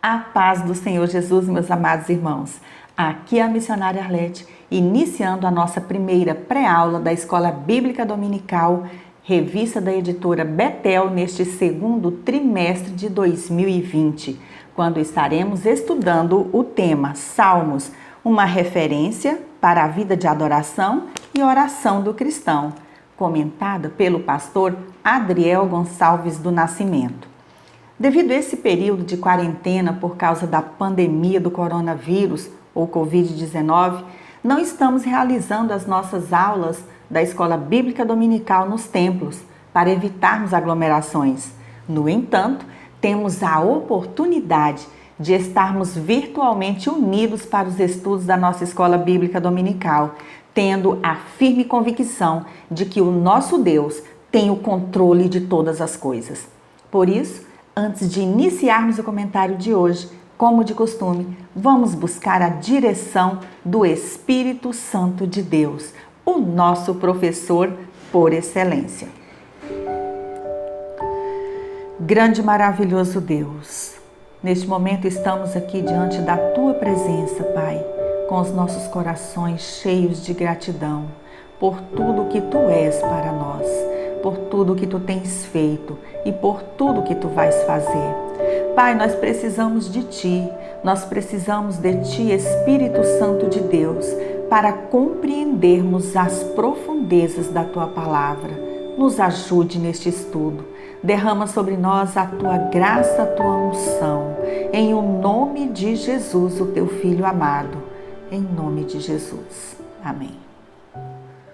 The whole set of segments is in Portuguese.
A paz do Senhor Jesus, meus amados irmãos. Aqui é a missionária Arlete, iniciando a nossa primeira pré-aula da Escola Bíblica Dominical, revista da editora Betel, neste segundo trimestre de 2020, quando estaremos estudando o tema Salmos, uma referência para a vida de adoração e oração do cristão, comentada pelo pastor Adriel Gonçalves do Nascimento. Devido a esse período de quarentena por causa da pandemia do coronavírus ou Covid-19, não estamos realizando as nossas aulas da Escola Bíblica Dominical nos templos para evitarmos aglomerações. No entanto, temos a oportunidade de estarmos virtualmente unidos para os estudos da nossa Escola Bíblica Dominical, tendo a firme convicção de que o nosso Deus tem o controle de todas as coisas. Por isso, antes de iniciarmos o comentário de hoje, como de costume, vamos buscar a direção do Espírito Santo de Deus, o nosso professor por excelência. Grande e maravilhoso Deus, neste momento estamos aqui diante da Tua presença, Pai, com os nossos corações cheios de gratidão por tudo que Tu és para nós, por tudo que Tu tens feito e por tudo que Tu vais fazer. Pai, nós precisamos de Ti, nós precisamos de Ti, Espírito Santo de Deus, para compreendermos as profundezas da Tua palavra. Nos ajude neste estudo, derrama sobre nós a Tua graça, a Tua unção, em o nome de Jesus, o Teu Filho amado, em nome de Jesus. Amém.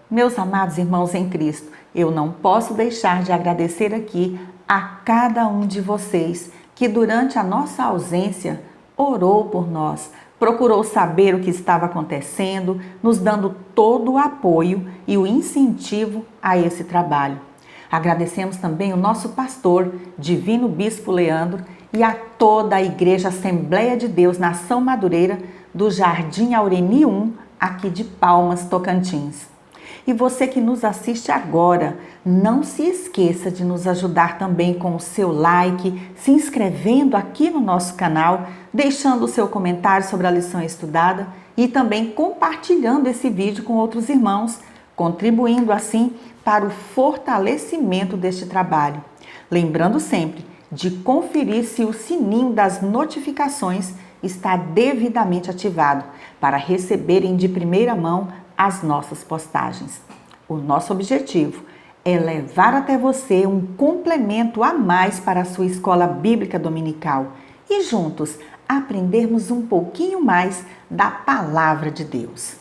Meus amados irmãos em Cristo, eu não posso deixar de agradecer aqui a cada um de vocês que durante a nossa ausência orou por nós, procurou saber o que estava acontecendo, nos dando todo o apoio e o incentivo a esse trabalho. Agradecemos também o nosso pastor, Divino Bispo Leandro, e a toda a Igreja Assembleia de Deus Nação Madureira do Jardim Aureni 1, aqui de Palmas, Tocantins. E você que nos assiste agora, não se esqueça de nos ajudar também com o seu like, se inscrevendo aqui no nosso canal, deixando o seu comentário sobre a lição estudada e também compartilhando esse vídeo com outros irmãos, contribuindo assim para o fortalecimento deste trabalho. Lembrando sempre de conferir se o sininho das notificações está devidamente ativado para receberem de primeira mão as nossas postagens. O nosso objetivo é levar até você um complemento a mais para a sua escola bíblica dominical e juntos aprendermos um pouquinho mais da palavra de Deus.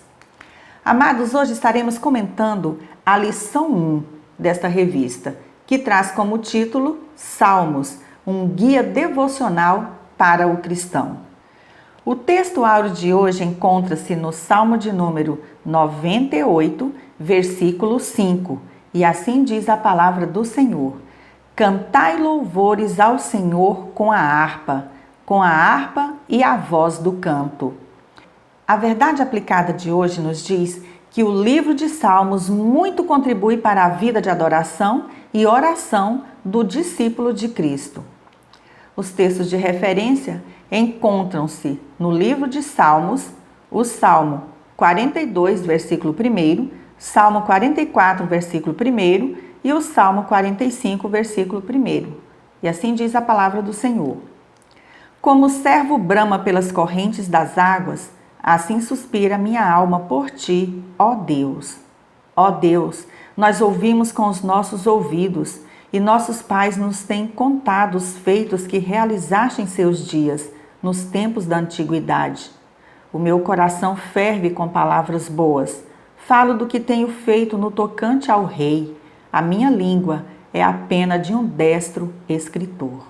Amados, hoje estaremos comentando a lição 1 desta revista, que traz como título Salmos, um guia devocional para o cristão. O texto áureo de hoje encontra-se no Salmo de número 98, versículo 5, e assim diz a palavra do Senhor: Cantai louvores ao Senhor com a harpa e a voz do canto. A verdade aplicada de hoje nos diz que o livro de Salmos muito contribui para a vida de adoração e oração do discípulo de Cristo. Os textos de referência encontram-se no livro de Salmos, o Salmo 42, versículo 1, Salmo 44, versículo 1 e o Salmo 45, versículo 1. E assim diz a palavra do Senhor: Como o servo brama pelas correntes das águas, assim suspira minha alma por ti, ó Deus. Ó Deus, nós ouvimos com os nossos ouvidos, e nossos pais nos têm contado os feitos que realizaste em seus dias, nos tempos da antiguidade. O meu coração ferve com palavras boas. Falo do que tenho feito no tocante ao rei. A minha língua é a pena de um destro escritor.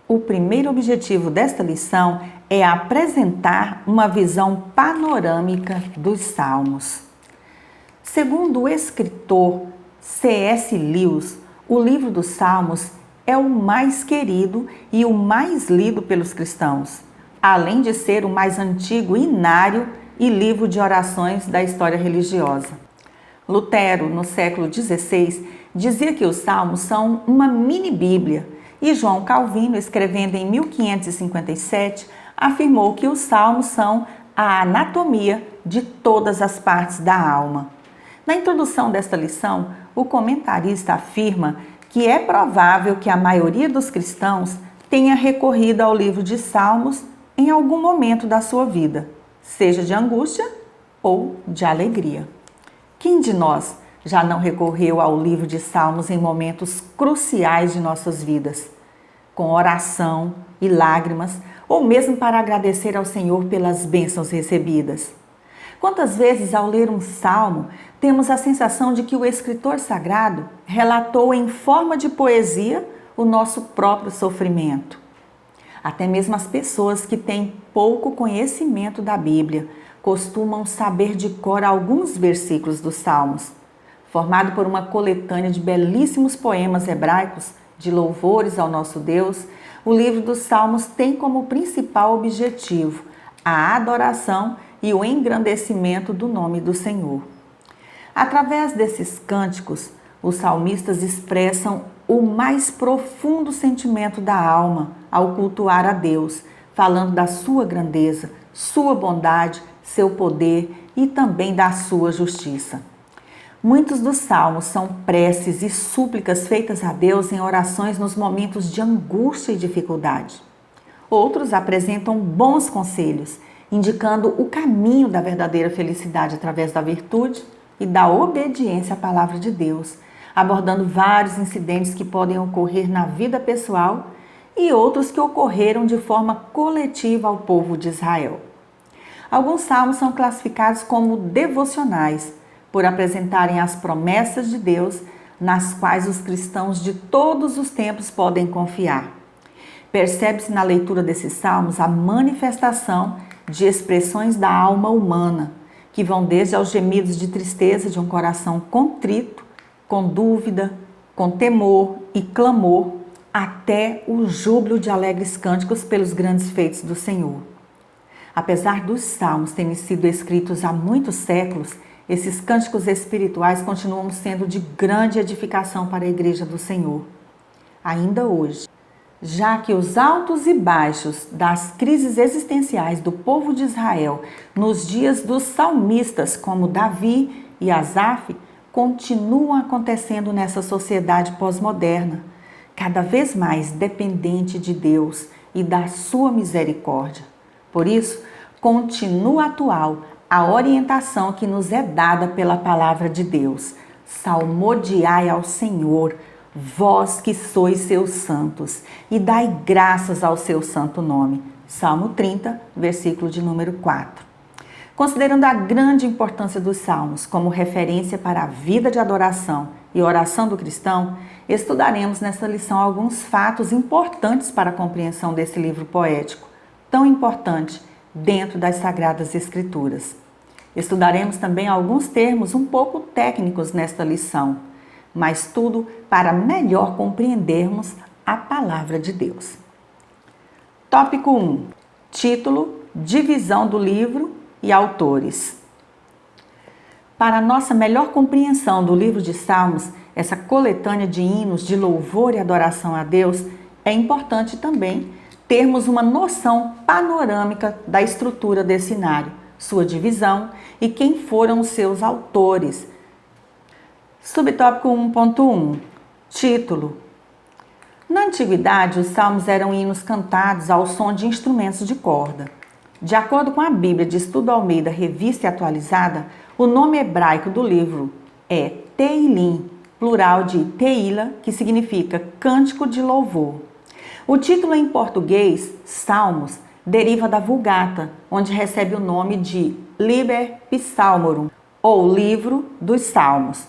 O primeiro objetivo desta lição é apresentar uma visão panorâmica dos Salmos. Segundo o escritor C.S. Lewis, o livro dos Salmos é o mais querido e o mais lido pelos cristãos, além de ser o mais antigo inário e livro de orações da história religiosa. Lutero, no século XVI, dizia que os Salmos são uma mini-bíblia E João Calvino, escrevendo em 1557, afirmou que os salmos são a anatomia de todas as partes da alma. Na introdução desta lição, o comentarista afirma que é provável que a maioria dos cristãos tenha recorrido ao livro de Salmos em algum momento da sua vida, seja de angústia ou de alegria. Quem de nós já não recorreu ao livro de Salmos em momentos cruciais de nossas vidas, com oração e lágrimas, ou mesmo para agradecer ao Senhor pelas bênçãos recebidas? Quantas vezes, ao ler um salmo, temos a sensação de que o escritor sagrado relatou em forma de poesia o nosso próprio sofrimento? Até mesmo as pessoas que têm pouco conhecimento da Bíblia costumam saber de cor alguns versículos dos Salmos. Formado por uma coletânea de belíssimos poemas hebraicos de louvores ao nosso Deus, o livro dos Salmos tem como principal objetivo a adoração e o engrandecimento do nome do Senhor. Através desses cânticos, os salmistas expressam o mais profundo sentimento da alma ao cultuar a Deus, falando da sua grandeza, sua bondade, seu poder e também da sua justiça. Muitos dos salmos são preces e súplicas feitas a Deus em orações nos momentos de angústia e dificuldade. Outros apresentam bons conselhos, indicando o caminho da verdadeira felicidade através da virtude e da obediência à palavra de Deus, abordando vários incidentes que podem ocorrer na vida pessoal e outros que ocorreram de forma coletiva ao povo de Israel. Alguns salmos são classificados como devocionais, por apresentarem as promessas de Deus nas quais os cristãos de todos os tempos podem confiar. Percebe-se na leitura desses salmos a manifestação de expressões da alma humana, que vão desde aos gemidos de tristeza de um coração contrito, com dúvida, com temor e clamor, até o júbilo de alegres cânticos pelos grandes feitos do Senhor. Apesar dos salmos terem sido escritos há muitos séculos, esses cânticos espirituais continuam sendo de grande edificação para a Igreja do Senhor. Ainda hoje, já que os altos e baixos das crises existenciais do povo de Israel nos dias dos salmistas como Davi e Asaf continuam acontecendo nessa sociedade pós-moderna, cada vez mais dependente de Deus e da sua misericórdia. Por isso, continua atual a orientação que nos é dada pela palavra de Deus. Salmodiai ao Senhor, vós que sois seus santos, e dai graças ao seu santo nome. Salmo 30, versículo de número 4. Considerando a grande importância dos salmos como referência para a vida de adoração e oração do cristão, estudaremos nesta lição alguns fatos importantes para a compreensão desse livro poético, tão importante dentro das Sagradas Escrituras. Estudaremos também alguns termos um pouco técnicos nesta lição, mas tudo para melhor compreendermos a palavra de Deus. Tópico 1. Título, divisão do livro e autores. Para nossa melhor compreensão do livro de Salmos, essa coletânea de hinos de louvor e adoração a Deus, é importante também termos uma noção panorâmica da estrutura desse cenário, sua divisão e quem foram os seus autores. Subtópico 1.1. Título. Na antiguidade, os salmos eram hinos cantados ao som de instrumentos de corda. De acordo com a Bíblia de Estudo Almeida, revista e atualizada, o nome hebraico do livro é Teilim, plural de Teila, que significa cântico de louvor. O título em português, Salmos, deriva da Vulgata, onde recebe o nome de Liber Psalmorum, ou Livro dos Salmos.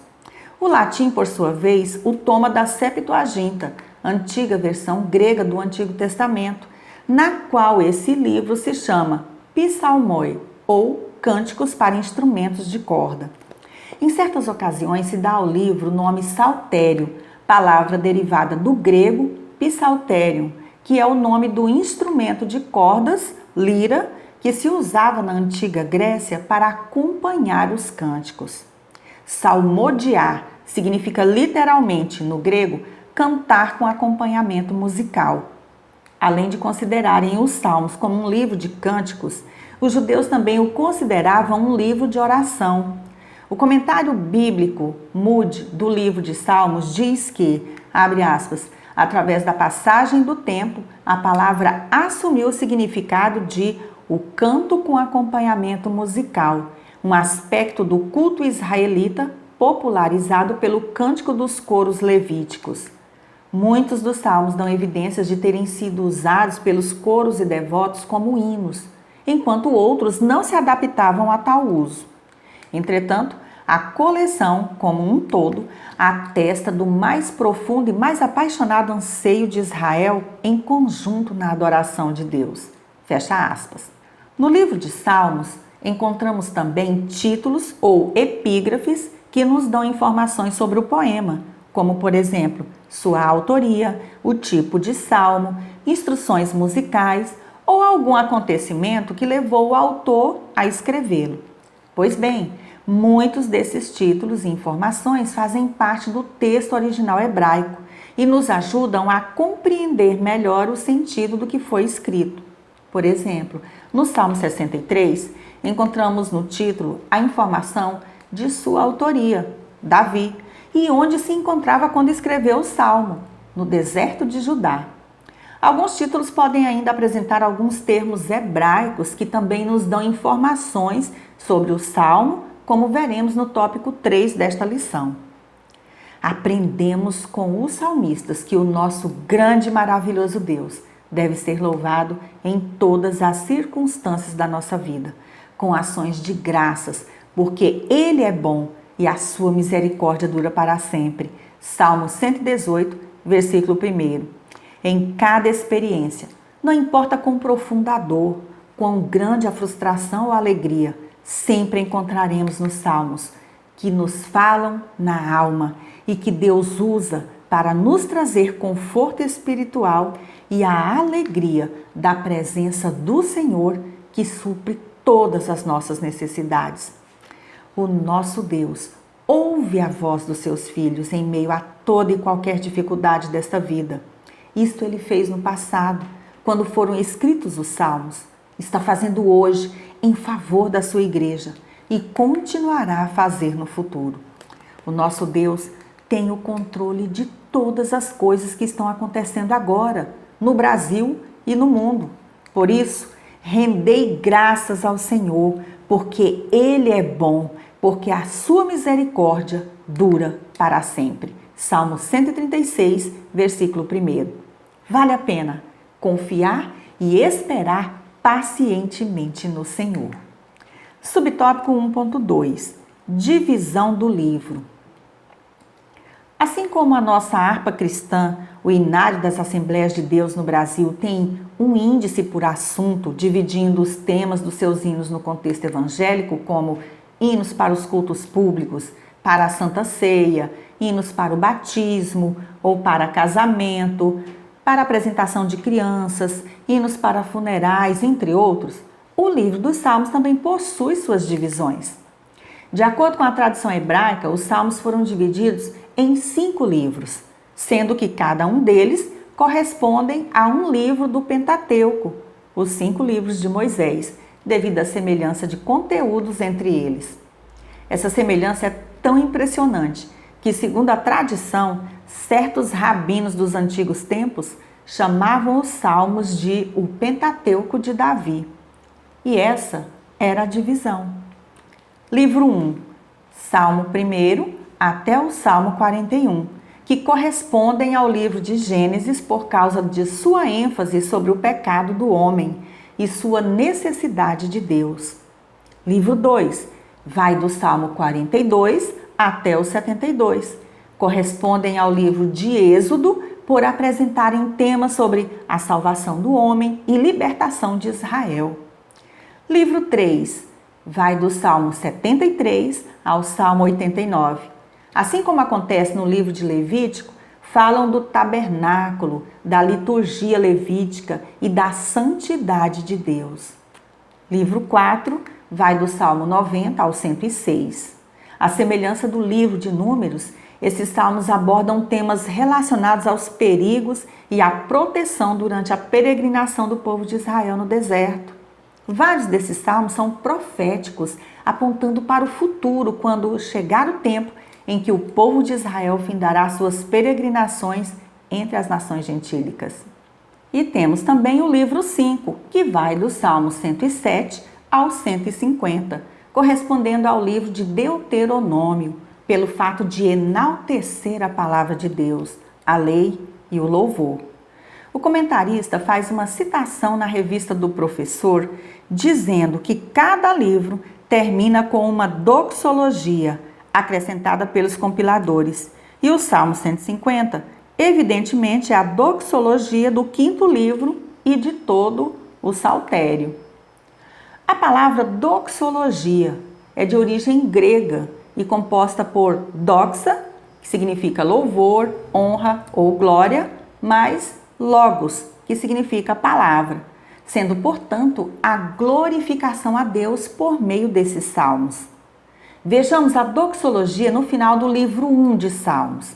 O latim, por sua vez, o toma da Septuaginta, antiga versão grega do Antigo Testamento, na qual esse livro se chama Psalmoi, ou Cânticos para Instrumentos de Corda. Em certas ocasiões se dá ao livro o nome saltério, palavra derivada do grego psalterium, que é o nome do instrumento de cordas, lira, que se usava na antiga Grécia para acompanhar os cânticos. Salmodiar significa literalmente, no grego, cantar com acompanhamento musical. Além de considerarem os Salmos como um livro de cânticos, os judeus também o consideravam um livro de oração. O comentário bíblico Moody do livro de Salmos diz que, abre aspas, através da passagem do tempo, a palavra assumiu o significado de o canto com acompanhamento musical, um aspecto do culto israelita popularizado pelo cântico dos coros levíticos. Muitos dos salmos dão evidências de terem sido usados pelos coros e devotos como hinos, enquanto outros não se adaptavam a tal uso. Entretanto, a coleção, como um todo, atesta do mais profundo e mais apaixonado anseio de Israel em conjunto na adoração de Deus. Fecha aspas. No livro de Salmos, encontramos também títulos ou epígrafes que nos dão informações sobre o poema, como, por exemplo, sua autoria, o tipo de salmo, instruções musicais ou algum acontecimento que levou o autor a escrevê-lo. Pois bem, muitos desses títulos e informações fazem parte do texto original hebraico e nos ajudam a compreender melhor o sentido do que foi escrito. Por exemplo, no Salmo 63, encontramos no título a informação de sua autoria, Davi, e onde se encontrava quando escreveu o Salmo, no deserto de Judá. Alguns títulos podem ainda apresentar alguns termos hebraicos que também nos dão informações sobre o Salmo, como veremos no tópico 3 desta lição. Aprendemos com os salmistas que o nosso grande e maravilhoso Deus deve ser louvado em todas as circunstâncias da nossa vida, com ações de graças, porque Ele é bom e a sua misericórdia dura para sempre. Salmo 118, versículo 1. Em cada experiência, não importa quão profunda a dor, quão grande a frustração ou a alegria, sempre encontraremos nos Salmos que nos falam na alma e que Deus usa para nos trazer conforto espiritual e a alegria da presença do Senhor que supre todas as nossas necessidades. O nosso Deus ouve a voz dos seus filhos em meio a toda e qualquer dificuldade desta vida. Isto Ele fez no passado, quando foram escritos os Salmos. Está fazendo hoje em favor da sua igreja e continuará a fazer no futuro. O nosso Deus tem o controle de todas as coisas que estão acontecendo agora, no Brasil e no mundo. Por isso, rendei graças ao Senhor, porque Ele é bom, porque a sua misericórdia dura para sempre. Salmo 136, versículo 1. Vale a pena confiar e esperar pacientemente no Senhor. Subtópico 1.2. Divisão do livro. Assim como a nossa harpa cristã, o Inário das Assembleias de Deus no Brasil tem um índice por assunto, dividindo os temas dos seus hinos no contexto evangélico, como hinos para os cultos públicos, para a Santa Ceia, hinos para o batismo ou para casamento, para a apresentação de crianças, hinos para funerais, entre outros, o livro dos Salmos também possui suas divisões. De acordo com a tradição hebraica, os Salmos foram divididos em 5 livros, sendo que cada um deles correspondem a um livro do Pentateuco, os 5 livros de Moisés, devido à semelhança de conteúdos entre eles. Essa semelhança é tão impressionante que, segundo a tradição, certos rabinos dos antigos tempos chamavam os Salmos de o Pentateuco de Davi. E essa era a divisão. Livro 1, Salmo 1 até o Salmo 41, que correspondem ao livro de Gênesis por causa de sua ênfase sobre o pecado do homem e sua necessidade de Deus. Livro 2 vai do Salmo 42 até o 72. Correspondem ao livro de Êxodo por apresentarem temas sobre a salvação do homem e libertação de Israel. Livro 3 vai do Salmo 73 ao Salmo 89. Assim como acontece no livro de Levítico, falam do tabernáculo, da liturgia levítica e da santidade de Deus. Livro 4 vai do Salmo 90 ao 106. A semelhança do livro de Números, Esses salmos abordam temas relacionados aos perigos e à proteção durante a peregrinação do povo de Israel no deserto. Vários desses salmos são proféticos, apontando para o futuro, quando chegar o tempo em que o povo de Israel findará suas peregrinações entre as nações gentílicas. E temos também o livro 5, que vai do Salmo 107 ao 150, correspondendo ao livro de Deuteronômio, pelo fato de enaltecer a palavra de Deus, a lei e o louvor. O comentarista faz uma citação na revista do Professor, dizendo que cada livro termina com uma doxologia, acrescentada pelos compiladores, e o Salmo 150, evidentemente, é a doxologia do 5º livro e de todo o Saltério. A palavra doxologia é de origem grega e composta por doxa, que significa louvor, honra ou glória, mais logos, que significa palavra, sendo, portanto, a glorificação a Deus por meio desses salmos. Vejamos a doxologia no final do livro 1 de Salmos.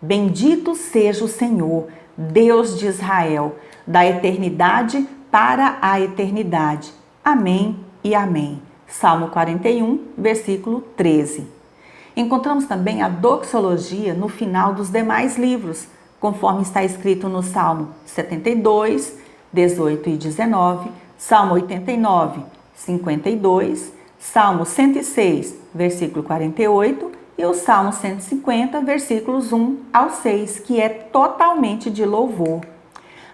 Bendito seja o Senhor, Deus de Israel, da eternidade para a eternidade. Amém e amém. Salmo 41, versículo 13. Encontramos também a doxologia no final dos demais livros, conforme está escrito no Salmo 72, 18 e 19, Salmo 89, 52, Salmo 106, versículo 48 e o Salmo 150, versículos 1 ao 6, que é totalmente de louvor.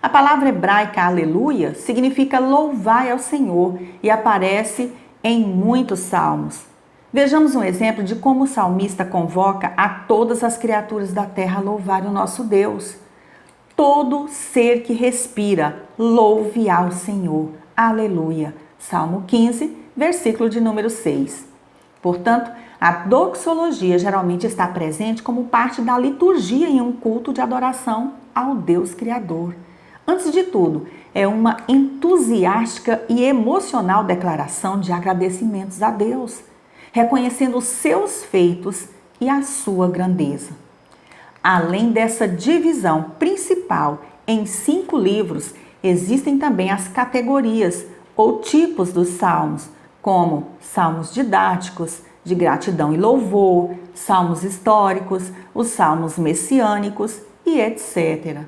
A palavra hebraica aleluia significa louvar ao Senhor e aparece em muitos salmos. Vejamos um exemplo de como o salmista convoca a todas as criaturas da terra a louvar o nosso Deus. Todo ser que respira, louve ao Senhor. Aleluia. Salmo 15, versículo de número 6. Portanto, a doxologia geralmente está presente como parte da liturgia em um culto de adoração ao Deus Criador. Antes de tudo, é uma entusiástica e emocional declaração de agradecimentos a Deus, reconhecendo os seus feitos e a sua grandeza. Além dessa divisão principal em 5 livros, existem também as categorias ou tipos dos salmos, como salmos didáticos, de gratidão e louvor, salmos históricos, os salmos messiânicos e etc.,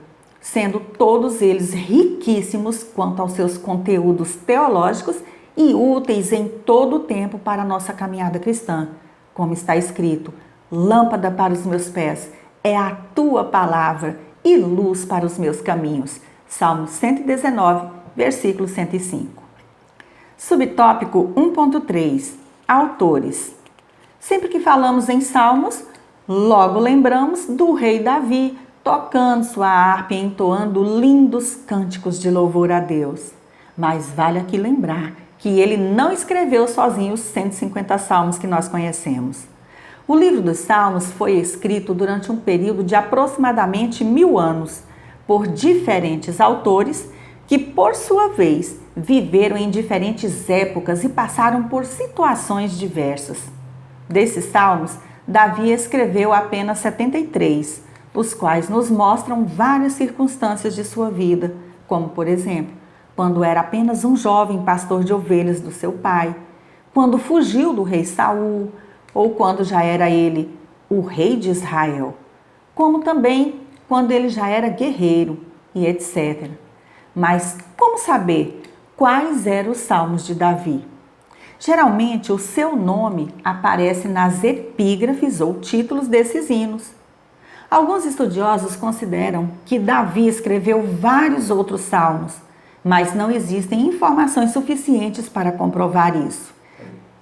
sendo todos eles riquíssimos quanto aos seus conteúdos teológicos e úteis em todo o tempo para a nossa caminhada cristã. Como está escrito, lâmpada para os meus pés é a tua palavra e luz para os meus caminhos. Salmo 119, versículo 105. Subtópico 1.3. Autores. Sempre que falamos em salmos, logo lembramos do rei Davi, tocando sua harpa e entoando lindos cânticos de louvor a Deus. Mas vale aqui lembrar que ele não escreveu sozinho os 150 salmos que nós conhecemos. O livro dos Salmos foi escrito durante um período de aproximadamente 1000 anos, por diferentes autores que, por sua vez, viveram em diferentes épocas e passaram por situações diversas. Desses salmos, Davi escreveu apenas 73, os quais nos mostram várias circunstâncias de sua vida, como, por exemplo, quando era apenas um jovem pastor de ovelhas do seu pai, quando fugiu do rei Saul, ou quando já era ele o rei de Israel, como também quando ele já era guerreiro e etc. Mas como saber quais eram os salmos de Davi? Geralmente, o seu nome aparece nas epígrafes ou títulos desses hinos. Alguns estudiosos consideram que Davi escreveu vários outros salmos, mas não existem informações suficientes para comprovar isso.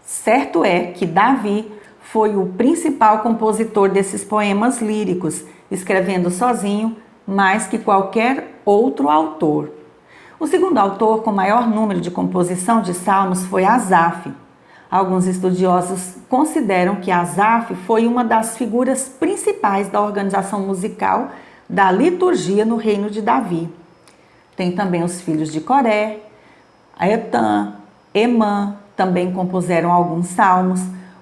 Certo é que Davi foi o principal compositor desses poemas líricos, escrevendo sozinho mais que qualquer outro autor. O segundo autor com maior número de composição de salmos foi Asaf. Alguns estudiosos consideram que Asaf foi uma das figuras principais da organização musical da liturgia no reino de Davi. Tem também os filhos de Coré, Etan, Emã, também compuseram alguns salmos.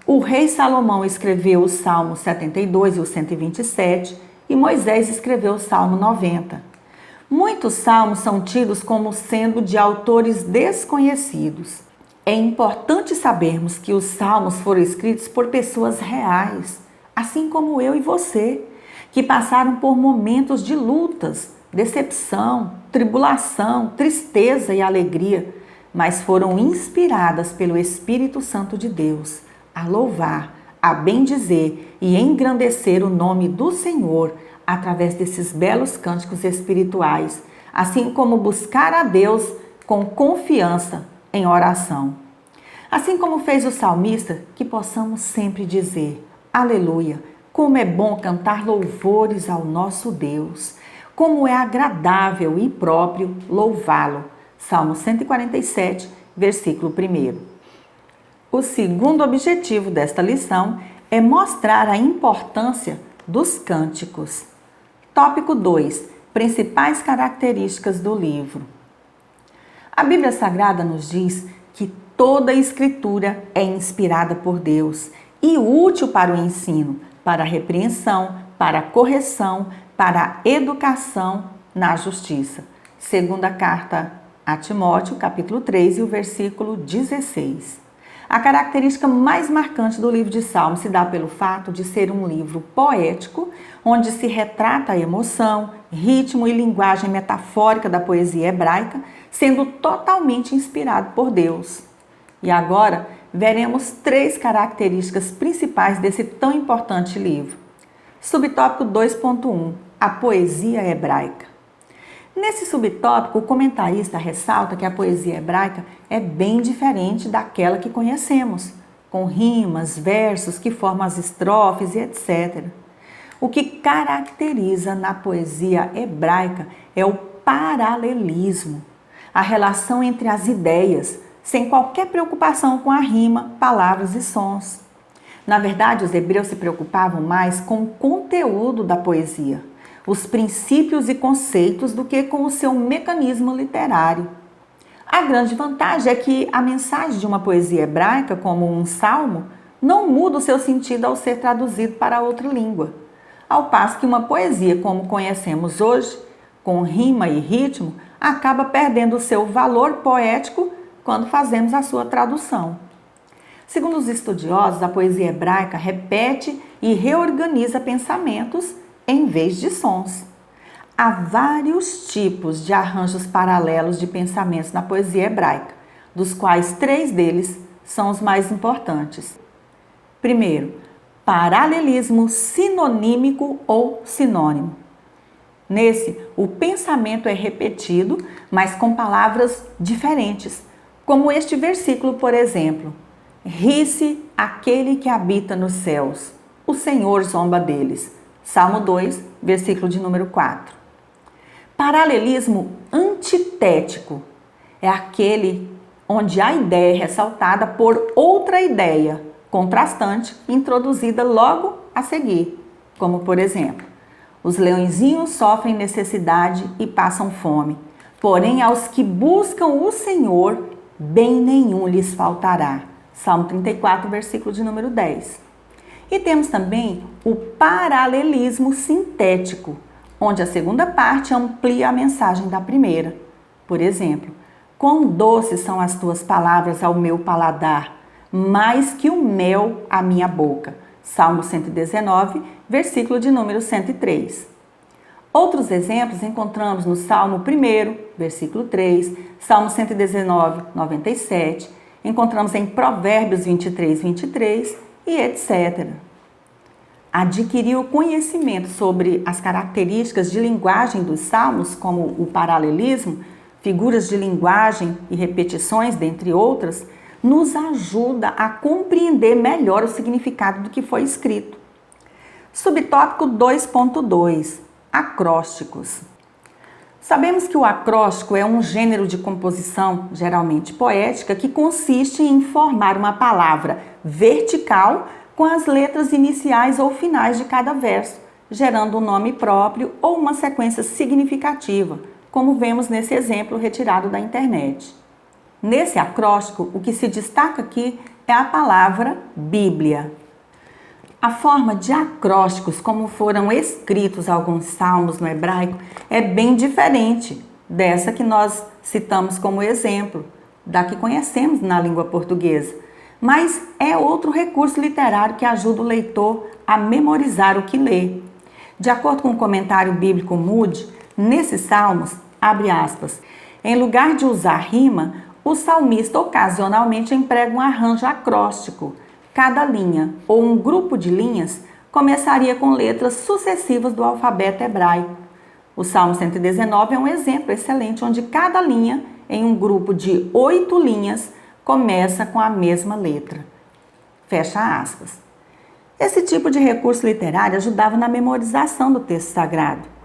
O rei Salomão escreveu o Salmo 72 e o 127 e Moisés escreveu o Salmo 90. Muitos salmos são tidos como sendo de autores desconhecidos. É importante sabermos que os salmos foram escritos por pessoas reais, assim como eu e você, que passaram por momentos de lutas, decepção, tribulação, tristeza e alegria, mas foram inspiradas pelo Espírito Santo de Deus a louvar, a bendizer e engrandecer o nome do Senhor através desses belos cânticos espirituais, assim como buscar a Deus com confiança em oração. Assim como fez o salmista, que possamos sempre dizer: aleluia, como é bom cantar louvores ao nosso Deus, como é agradável e próprio louvá-lo. Salmo 147, versículo 1. O segundo objetivo desta lição é mostrar a importância dos cânticos. Tópico 2. Principais características do livro. A Bíblia Sagrada nos diz que toda a Escritura é inspirada por Deus e útil para o ensino, para a repreensão, para a correção, para a educação na justiça. Segunda carta a Timóteo, capítulo 3 e o versículo 16. A característica mais marcante do livro de Salmos se dá pelo fato de ser um livro poético, onde se retrata a emoção, ritmo e linguagem metafórica da poesia hebraica, sendo totalmente inspirado por Deus. E agora veremos 3 características principais desse tão importante livro. Subtópico 2.1. A poesia hebraica. Nesse subtópico, o comentarista ressalta que a poesia hebraica é bem diferente daquela que conhecemos, com rimas, versos que formam as estrofes e etc. O que caracteriza na poesia hebraica é o paralelismo, a relação entre as ideias, sem qualquer preocupação com a rima, palavras e sons. Na verdade, os hebreus se preocupavam mais com o conteúdo da poesia, os princípios e conceitos, do que com o seu mecanismo literário. A grande vantagem é que a mensagem de uma poesia hebraica, como um salmo, não muda o seu sentido ao ser traduzido para outra língua. Ao passo que uma poesia, como conhecemos hoje, com rima e ritmo, acaba perdendo o seu valor poético quando fazemos a sua tradução. Segundo os estudiosos, a poesia hebraica repete e reorganiza pensamentos em vez de sons. Há vários tipos de arranjos paralelos de pensamentos na poesia hebraica, dos quais 3 deles são os mais importantes. Primeiro, paralelismo sinonímico ou sinônimo. Nesse, o pensamento é repetido, mas com palavras diferentes, como este versículo, por exemplo: ri-se aquele que habita nos céus, o Senhor zomba deles. Salmo 2, versículo de número 4. Paralelismo antitético é aquele onde a ideia é ressaltada por outra ideia contrastante introduzida logo a seguir, como por exemplo: os leõezinhos sofrem necessidade e passam fome, porém aos que buscam o Senhor, bem nenhum lhes faltará. Salmo 34, versículo de número 10. E temos também o paralelismo sintético, onde a segunda parte amplia a mensagem da primeira. Por exemplo: quão doces são as tuas palavras ao meu paladar, mais que o mel à minha boca. Salmo 119, versículo de número 103. Outros exemplos encontramos no Salmo 1, versículo 3, Salmo 119, 97, encontramos em Provérbios 23, 23 e etc. Adquirir o conhecimento sobre as características de linguagem dos salmos, como o paralelismo, figuras de linguagem e repetições, dentre outras, nos ajuda a compreender melhor o significado do que foi escrito. Subtópico 2.2. Acrósticos. Sabemos que o acróstico é um gênero de composição, geralmente poética, que consiste em formar uma palavra vertical com as letras iniciais ou finais de cada verso, gerando um nome próprio ou uma sequência significativa, como vemos nesse exemplo retirado da internet. Nesse acróstico, o que se destaca aqui é a palavra Bíblia. A forma de acrósticos, como foram escritos alguns salmos no hebraico, é bem diferente dessa que nós citamos como exemplo, da que conhecemos na língua portuguesa. Mas é outro recurso literário que ajuda o leitor a memorizar o que lê. De acordo com o comentário bíblico Moody, nesses salmos, abre aspas, em lugar de usar rima, o salmista ocasionalmente emprega um arranjo acróstico. Cada linha ou um grupo de linhas começaria com letras sucessivas do alfabeto hebraico. O Salmo 119 é um exemplo excelente onde cada linha, em um grupo de 8 linhas, começa com a mesma letra. Fecha aspas. Esse tipo de recurso literário ajudava na memorização do texto sagrado.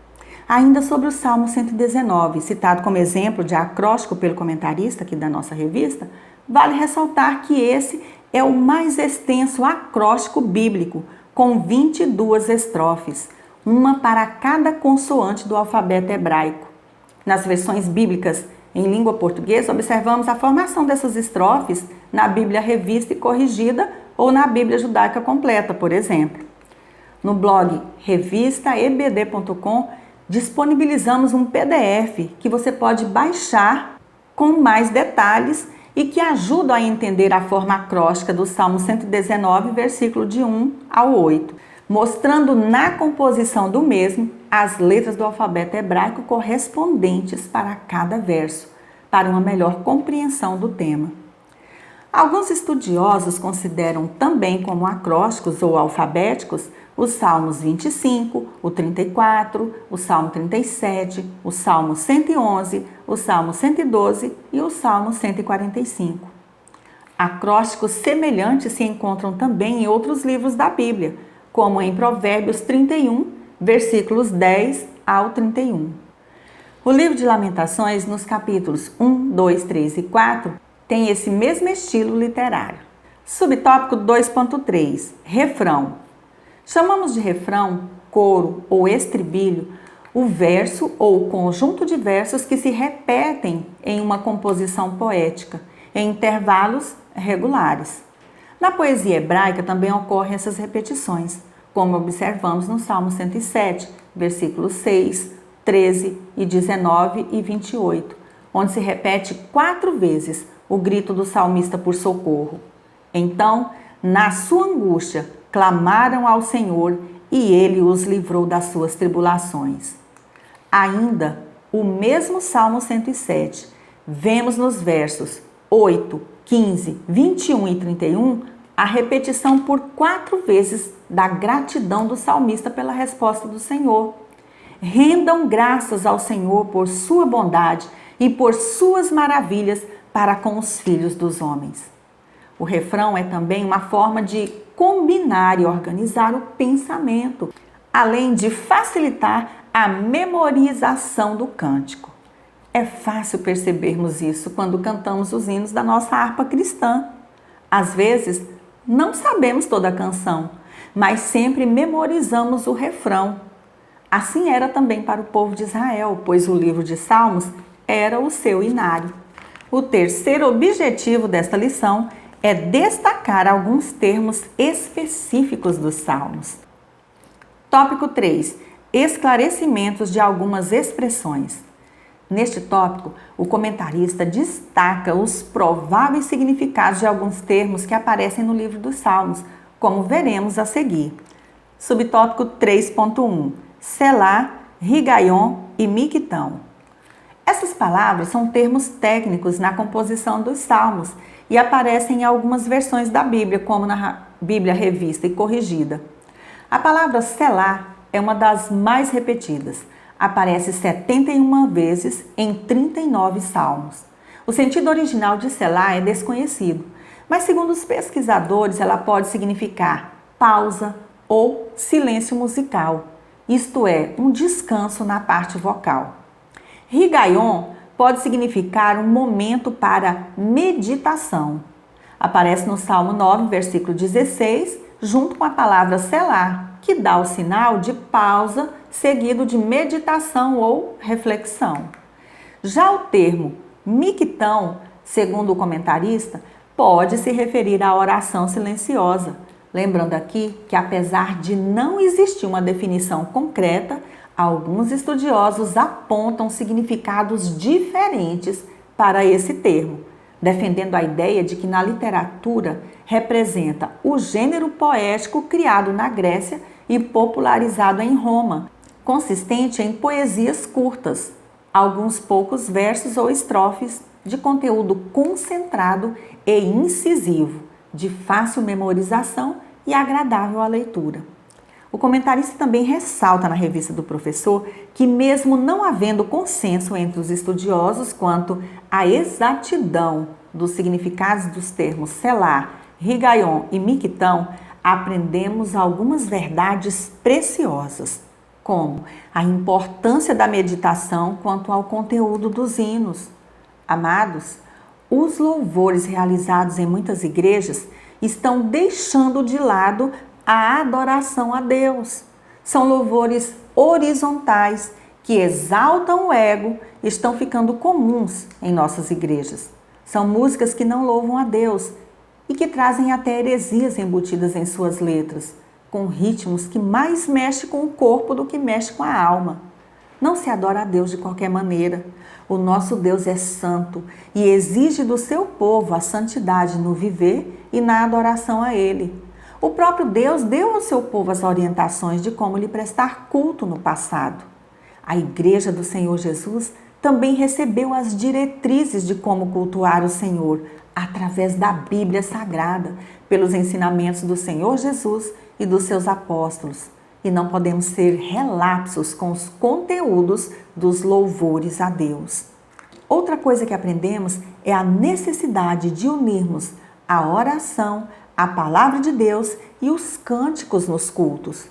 Ainda sobre o Salmo 119, citado como exemplo de acróstico pelo comentarista aqui da nossa revista, vale ressaltar que esse é o mais extenso acróstico bíblico, com 22 estrofes, uma para cada consoante do alfabeto hebraico. Nas versões bíblicas em língua portuguesa, observamos a formação dessas estrofes na Bíblia Revista e Corrigida ou na Bíblia Judaica Completa, por exemplo. No blog revistaebd.com disponibilizamos um PDF que você pode baixar com mais detalhes e que ajuda a entender a forma acróstica do Salmo 119, versículo de 1 ao 8, mostrando na composição do mesmo as letras do alfabeto hebraico correspondentes para cada verso, para uma melhor compreensão do tema. Alguns estudiosos consideram também como acrósticos ou alfabéticos os Salmos 25, o 34, o Salmo 37, o Salmo 111, o Salmo 112 e o Salmo 145. Acrósticos semelhantes se encontram também em outros livros da Bíblia, como em Provérbios 31, versículos 10 ao 31. O livro de Lamentações, nos capítulos 1, 2, 3 e 4, tem esse mesmo estilo literário. Subtópico 2.3, refrão. Chamamos de refrão, coro ou estribilho o verso ou o conjunto de versos que se repetem em uma composição poética, em intervalos regulares. Na poesia hebraica também ocorrem essas repetições, como observamos no Salmo 107, versículos 6, 13 e 19 e 28, onde se repete 4 vezes o grito do salmista por socorro. Então, na sua angústia, clamaram ao Senhor e Ele os livrou das suas tribulações. Ainda, o mesmo Salmo 107, vemos nos versos 8, 15, 21 e 31 a repetição por 4 vezes da gratidão do salmista pela resposta do Senhor. Rendam graças ao Senhor por sua bondade e por suas maravilhas para com os filhos dos homens. O refrão é também uma forma de combinar e organizar o pensamento, além de facilitar a memorização do cântico. É fácil percebermos isso quando cantamos os hinos da nossa harpa cristã. Às vezes, não sabemos toda a canção, mas sempre memorizamos o refrão. Assim era também para o povo de Israel, pois o livro de Salmos era o seu inário. O terceiro objetivo desta lição é destacar alguns termos específicos dos Salmos. Tópico 3. Esclarecimentos de algumas expressões. Neste tópico, o comentarista destaca os prováveis significados de alguns termos que aparecem no livro dos Salmos, como veremos a seguir. Subtópico 3.1. Selá, Rigaion e Miquitão. Essas palavras são termos técnicos na composição dos Salmos e aparecem em algumas versões da Bíblia, como na Bíblia Revista e Corrigida. A palavra selá é uma das mais repetidas. Aparece 71 vezes em 39 salmos. O sentido original de selá é desconhecido, mas segundo os pesquisadores, ela pode significar pausa ou silêncio musical, isto é, um descanso na parte vocal. Rigaion pode significar um momento para meditação. Aparece no Salmo 9, versículo 16, junto com a palavra selá, que dá o sinal de pausa seguido de meditação ou reflexão. Já o termo miquitão, segundo o comentarista, pode se referir à oração silenciosa. Lembrando aqui que, apesar de não existir uma definição concreta, alguns estudiosos apontam significados diferentes para esse termo, defendendo a ideia de que na literatura representa o gênero poético criado na Grécia e popularizado em Roma, consistente em poesias curtas, alguns poucos versos ou estrofes de conteúdo concentrado e incisivo, de fácil memorização e agradável à leitura. O comentarista também ressalta na revista do professor que, mesmo não havendo consenso entre os estudiosos quanto à exatidão dos significados dos termos selar, rigaion e miquitão, aprendemos algumas verdades preciosas, como a importância da meditação quanto ao conteúdo dos hinos. Amados, os louvores realizados em muitas igrejas estão deixando de lado a adoração a Deus. São louvores horizontais que exaltam o ego e estão ficando comuns em nossas igrejas. São músicas que não louvam a Deus e que trazem até heresias embutidas em suas letras, com ritmos que mais mexem com o corpo do que mexem com a alma. Não se adora a Deus de qualquer maneira. O nosso Deus é santo e exige do seu povo a santidade no viver e na adoração a Ele. O próprio Deus deu ao seu povo as orientações de como lhe prestar culto no passado. A Igreja do Senhor Jesus também recebeu as diretrizes de como cultuar o Senhor através da Bíblia Sagrada, pelos ensinamentos do Senhor Jesus e dos seus apóstolos. E não podemos ser relapsos com os conteúdos dos louvores a Deus. Outra coisa que aprendemos é a necessidade de unirmos a oração, a palavra de Deus e os cânticos nos cultos.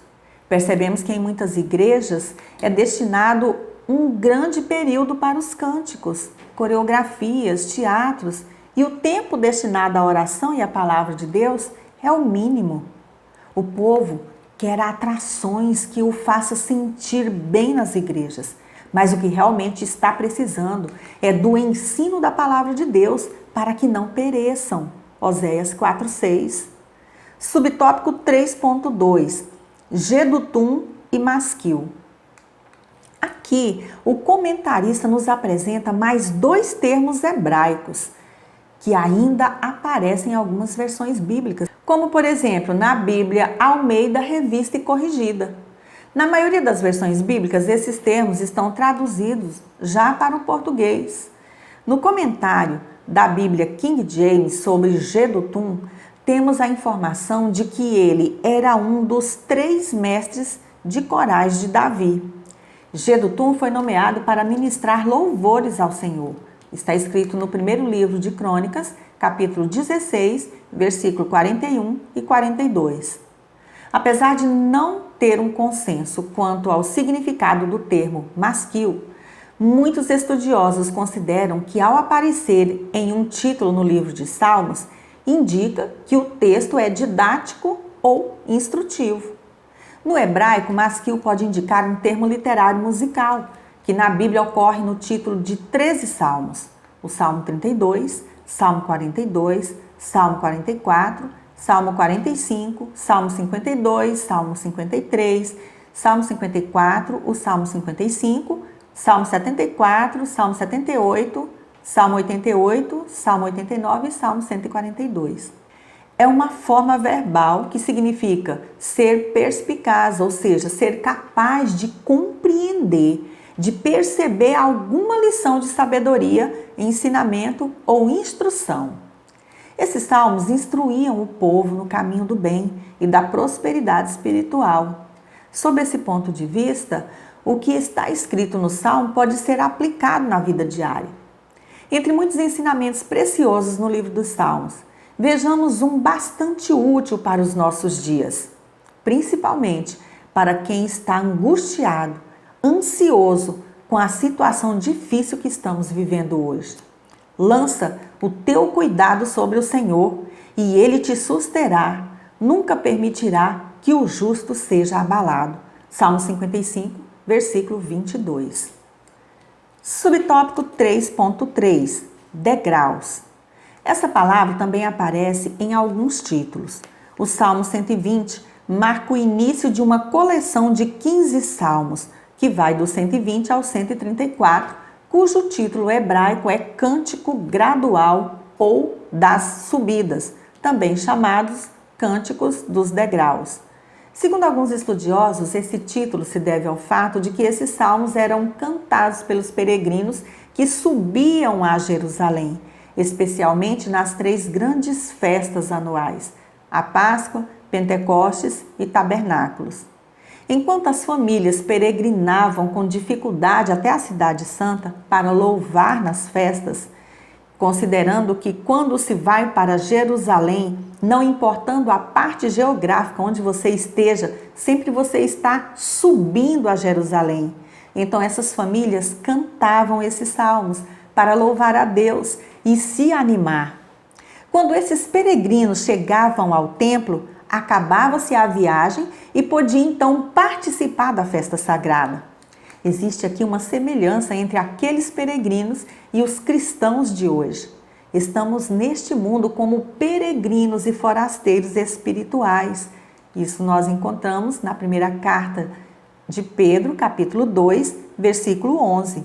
Percebemos que em muitas igrejas é destinado um grande período para os cânticos, coreografias, teatros, e o tempo destinado à oração e à palavra de Deus é o mínimo. O povo quer atrações que o façam sentir bem nas igrejas, mas o que realmente está precisando é do ensino da palavra de Deus para que não pereçam. Oséias 4:6. Subtópico 3.2. Jedutum e Masquil. Aqui, o comentarista nos apresenta mais dois termos hebraicos que ainda aparecem em algumas versões bíblicas, como, por exemplo, na Bíblia Almeida Revista e Corrigida. Na maioria das versões bíblicas, esses termos estão traduzidos já para o português. No comentário da Bíblia King James sobre Jedutum, temos a informação de que ele era um dos 3 mestres de corais de Davi. Jedutum foi nomeado para ministrar louvores ao Senhor. Está escrito no primeiro livro de Crônicas, capítulo 16, versículo 41 e 42. Apesar de não ter um consenso quanto ao significado do termo masquil, muitos estudiosos consideram que, ao aparecer em um título no livro de Salmos, indica que o texto é didático ou instrutivo. No hebraico, masquil pode indicar um termo literário musical, que na Bíblia ocorre no título de 13 salmos: o Salmo 32, Salmo 42, Salmo 44, Salmo 45, Salmo 52, Salmo 53, Salmo 54, o Salmo 55, Salmo 74, Salmo 78, Salmo 88, Salmo 89 e Salmo 142. É uma forma verbal que significa ser perspicaz, ou seja, ser capaz de compreender, de perceber alguma lição de sabedoria, ensinamento ou instrução. Esses salmos instruíam o povo no caminho do bem e da prosperidade espiritual. Sob esse ponto de vista, o que está escrito no salmo pode ser aplicado na vida diária. Entre muitos ensinamentos preciosos no livro dos Salmos, vejamos um bastante útil para os nossos dias, principalmente para quem está angustiado, ansioso com a situação difícil que estamos vivendo hoje. Lança o teu cuidado sobre o Senhor e Ele te susterá, nunca permitirá que o justo seja abalado. Salmo 55, versículo 22. Subtópico 3.3. Degraus. Essa palavra também aparece em alguns títulos. O Salmo 120 marca o início de uma coleção de 15 salmos, que vai do 120 ao 134, cujo título hebraico é Cântico Gradual ou das Subidas, também chamados Cânticos dos Degraus. Segundo alguns estudiosos, esse título se deve ao fato de que esses salmos eram cantados pelos peregrinos que subiam a Jerusalém, especialmente nas 3 grandes festas anuais, a Páscoa, Pentecostes e Tabernáculos. Enquanto as famílias peregrinavam com dificuldade até a Cidade Santa para louvar nas festas, considerando que quando se vai para Jerusalém, não importando a parte geográfica onde você esteja, sempre você está subindo a Jerusalém. Então essas famílias cantavam esses salmos para louvar a Deus e se animar. Quando esses peregrinos chegavam ao templo, acabava-se a viagem e podia então participar da festa sagrada. Existe aqui uma semelhança entre aqueles peregrinos e os cristãos de hoje. Estamos neste mundo como peregrinos e forasteiros espirituais. Isso nós encontramos na primeira carta de Pedro, capítulo 2, versículo 11.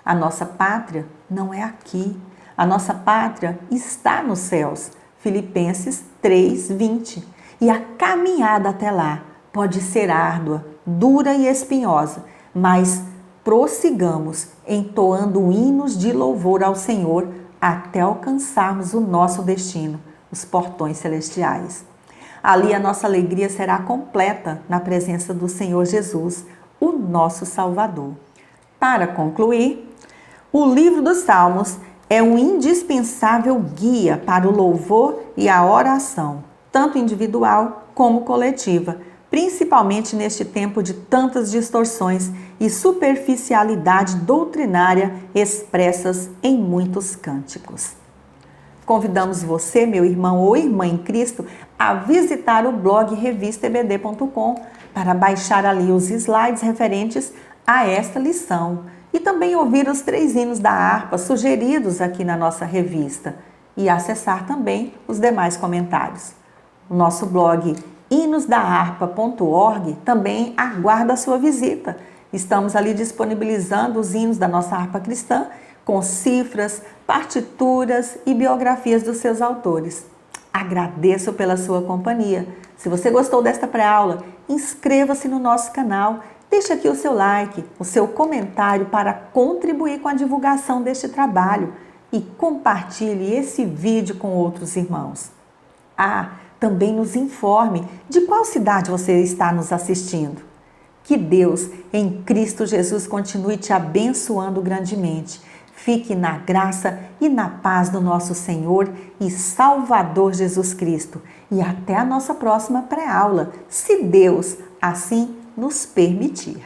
A nossa pátria não é aqui. A nossa pátria está nos céus. Filipenses 3, 20. E a caminhada até lá pode ser árdua, dura e espinhosa, mas prossigamos entoando hinos de louvor ao Senhor até alcançarmos o nosso destino, os portões celestiais. Ali a nossa alegria será completa na presença do Senhor Jesus, o nosso Salvador. Para concluir, o livro dos Salmos é um indispensável guia para o louvor e a oração, tanto individual como coletiva, principalmente neste tempo de tantas distorções e superficialidade doutrinária expressas em muitos cânticos. Convidamos você, meu irmão ou irmã em Cristo, a visitar o blog revistaebd.com para baixar ali os slides referentes a esta lição e também ouvir os 3 hinos da harpa sugeridos aqui na nossa revista e acessar também os demais comentários. O nosso blog hinosdaharpa.org também aguarda a sua visita. Estamos ali disponibilizando os hinos da nossa harpa cristã com cifras, partituras e biografias dos seus autores. Agradeço pela sua companhia. Se você gostou desta pré-aula, inscreva-se no nosso canal, deixe aqui o seu like, o seu comentário para contribuir com a divulgação deste trabalho e compartilhe esse vídeo com outros irmãos. Também nos informe de qual cidade você está nos assistindo. Que Deus, em Cristo Jesus, continue te abençoando grandemente. Fique na graça e na paz do nosso Senhor e Salvador Jesus Cristo. E até a nossa próxima pré-aula, se Deus assim nos permitir.